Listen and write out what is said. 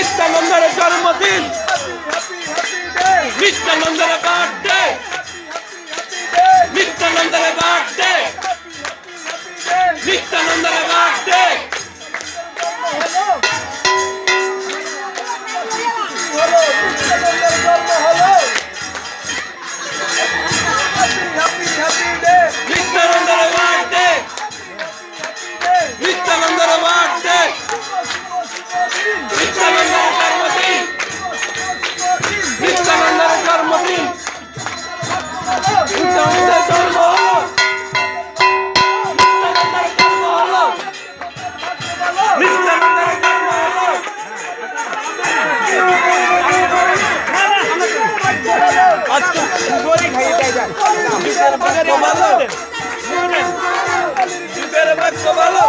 নিত্যানন্দের জন্মদিন, নিত্যানন্দের বার্থডে, নিত্যানন্দের বার্থডে, নিত্যানন্দের বার্থডে। নিত্যানন্দের বার্থডে, নিত্যানন্দের বার্থডে, নিত্যানন্দের জন্মদিন, নিত্যানন্দের জন্মদিন, নিত্যানন্দের জন্ম হলো, নিত্যানন্দের জন্ম হলো, নিত্যানন্দের জন্ম হলো। আজকে গরি খাইয়ে যায় যুগের বাক্য ভালো, যুগের বাক্য ভালো।